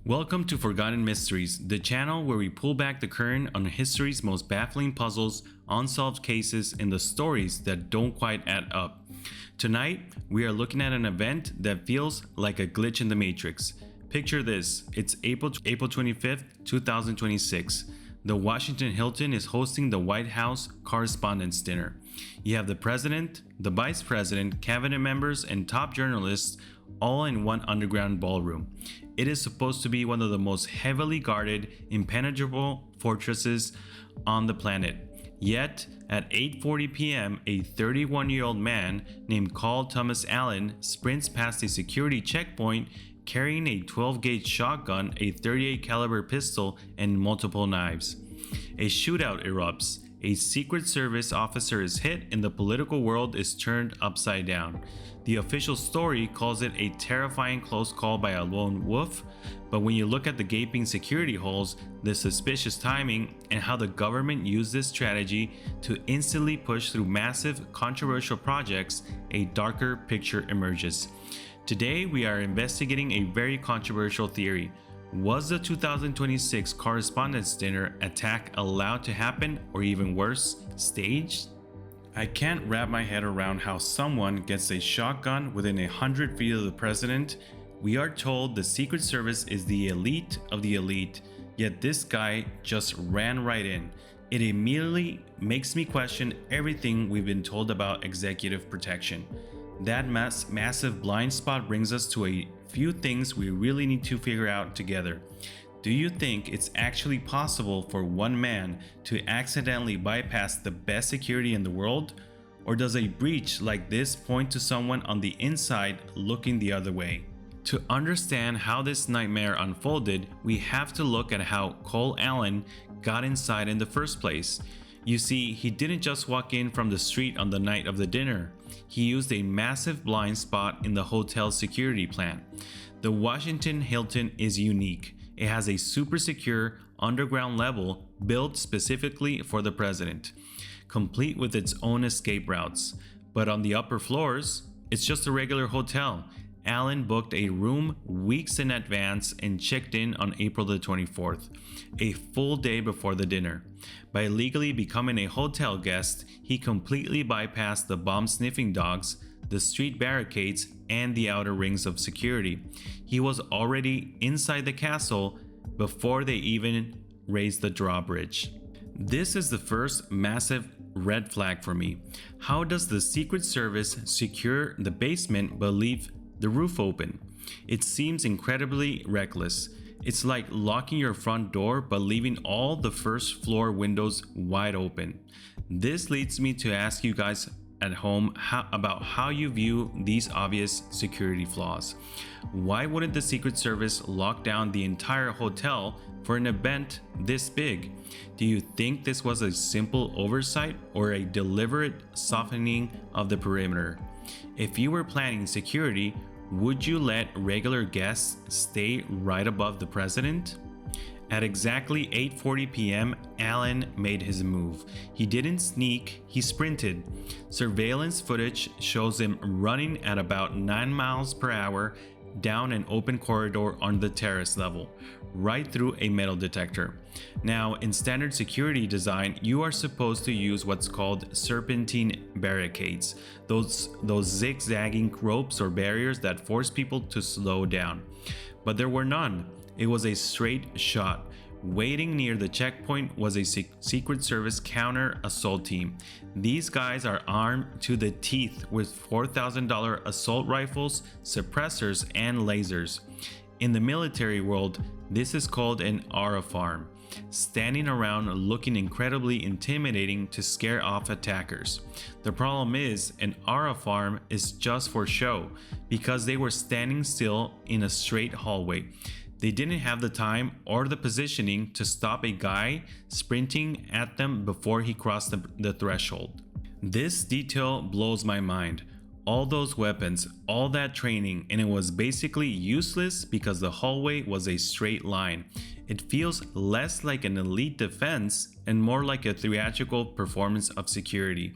Welcome to Forgotten Mysteries, the channel where we pull back the curtain on history's most baffling puzzles, unsolved cases, and the stories that don't quite add up. Tonight, we are looking at an event that feels like a glitch in the Matrix. Picture this, it's April 25th, 2026. The Washington Hilton is hosting the White House Correspondents Dinner. You have the president, the vice president, cabinet members, and top journalists all in one underground ballroom. It is supposed to be one of the most heavily guarded, impenetrable fortresses on the planet. Yet, at 8:40 p.m., a 31-year-old man named Cole Tomas Allen sprints past a security checkpoint carrying a 12-gauge shotgun, a 38 caliber pistol, and multiple knives. A shootout erupts. A Secret Service officer is hit and the political world is turned upside down. The official story calls it a terrifying close call by a lone wolf, but when you look at the gaping security holes, the suspicious timing, and how the government used this strategy to instantly push through massive, controversial projects, a darker picture emerges. Today, we are investigating a very controversial theory. Was the 2026 Correspondents Dinner attack allowed to happen, or even worse, staged? I can't wrap my head around how someone gets a shotgun within 100 feet of the president. We are told the Secret Service is the elite of the elite, yet this guy just ran right in. It immediately makes me question everything we've been told about executive protection. That massive blind spot brings us to a few things we really need to figure out together. Do you think it's actually possible for one man to accidentally bypass the best security in the world? Or does a breach like this point to someone on the inside looking the other way? To understand how this nightmare unfolded, we have to look at how Cole Allen got inside in the first place. You see, he didn't just walk in from the street on the night of the dinner. He used a massive blind spot in the hotel's security plan. The Washington Hilton is unique. It has a super secure underground level built specifically for the president, complete with its own escape routes. But on the upper floors, it's just a regular hotel. Allen booked a room weeks in advance and checked in on April the 24th, a full day before the dinner. By legally becoming a hotel guest, he completely bypassed the bomb-sniffing dogs, the street barricades, and the outer rings of security. He was already inside the castle before they even raised the drawbridge. This is the first massive red flag for me. How does the Secret Service secure the basement but leave the roof open? It seems incredibly reckless. It's like locking your front door but leaving all the first floor windows wide open. This leads me to ask you guys at home about how you view these obvious security flaws. Why wouldn't the Secret Service lock down the entire hotel for an event this big? Do you think this was a simple oversight or a deliberate softening of the perimeter? If you were planning security, would you let regular guests stay right above the president? At exactly 8:40 p.m., Allen made his move. He didn't sneak, he sprinted. Surveillance footage shows him running at about 9 miles per hour down an open corridor on the terrace level, right through a metal detector. Now, in standard security design, you are supposed to use what's called serpentine barricades, those zigzagging ropes or barriers that force people to slow down. But there were none. It was a straight shot. Waiting near the checkpoint was a Secret Service counter-assault team. These guys are armed to the teeth with $4,000 assault rifles, suppressors, and lasers. In the military world, this is called an aura farm, standing around looking incredibly intimidating to scare off attackers. The problem is, an aura farm is just for show, because they were standing still in a straight hallway. They didn't have the time or the positioning to stop a guy sprinting at them before he crossed the threshold. This detail blows my mind. All those weapons, all that training, and it was basically useless because the hallway was a straight line. It feels less like an elite defense and more like a theatrical performance of security,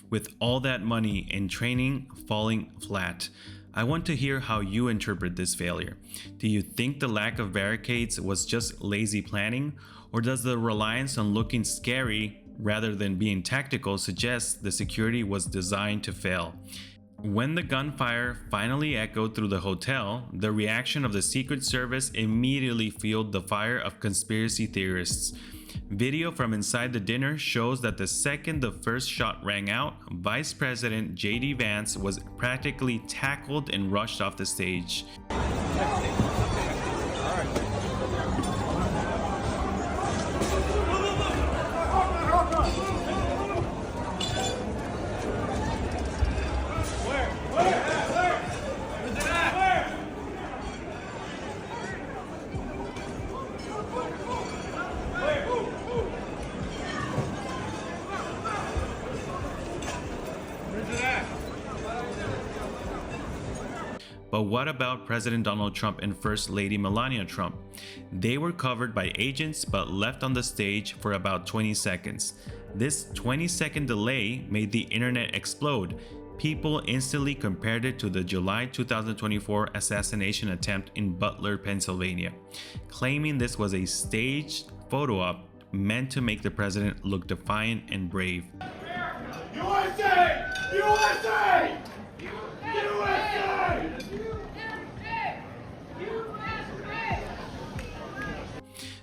with all that money and training falling flat. I want to hear how you interpret this failure. Do you think the lack of barricades was just lazy planning, or does the reliance on looking scary rather than being tactical suggest the security was designed to fail? When the gunfire finally echoed through the hotel, the reaction of the Secret Service immediately fueled the fire of conspiracy theorists. Video from inside the dinner shows that the second the first shot rang out, Vice President J.D. Vance was practically tackled and rushed off the stage. But what about President Donald Trump and First Lady Melania Trump? They were covered by agents but left on the stage for about 20 seconds. This 20-second delay made the internet explode. People instantly compared it to the July 2024 assassination attempt in Butler, Pennsylvania, claiming this was a staged photo op meant to make the president look defiant and brave. USA! USA! USA!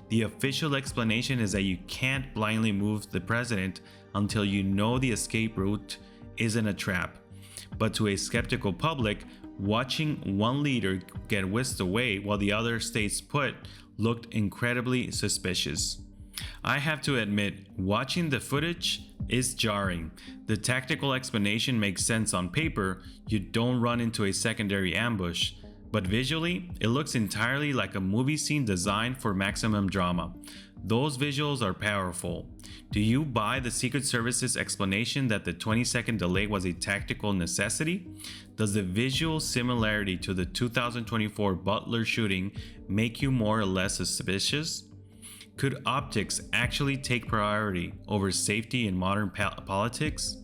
The official explanation is that you can't blindly move the president until you know the escape route isn't a trap. But to a skeptical public, watching one leader get whisked away while the other stays put looked incredibly suspicious. I have to admit, watching the footage is jarring. The tactical explanation makes sense on paper. You don't run into a secondary ambush. But visually, it looks entirely like a movie scene designed for maximum drama. Those visuals are powerful. Do you buy the Secret Service's explanation that the 20-second delay was a tactical necessity? Does the visual similarity to the 2024 Butler shooting make you more or less suspicious? Could optics actually take priority over safety in modern politics?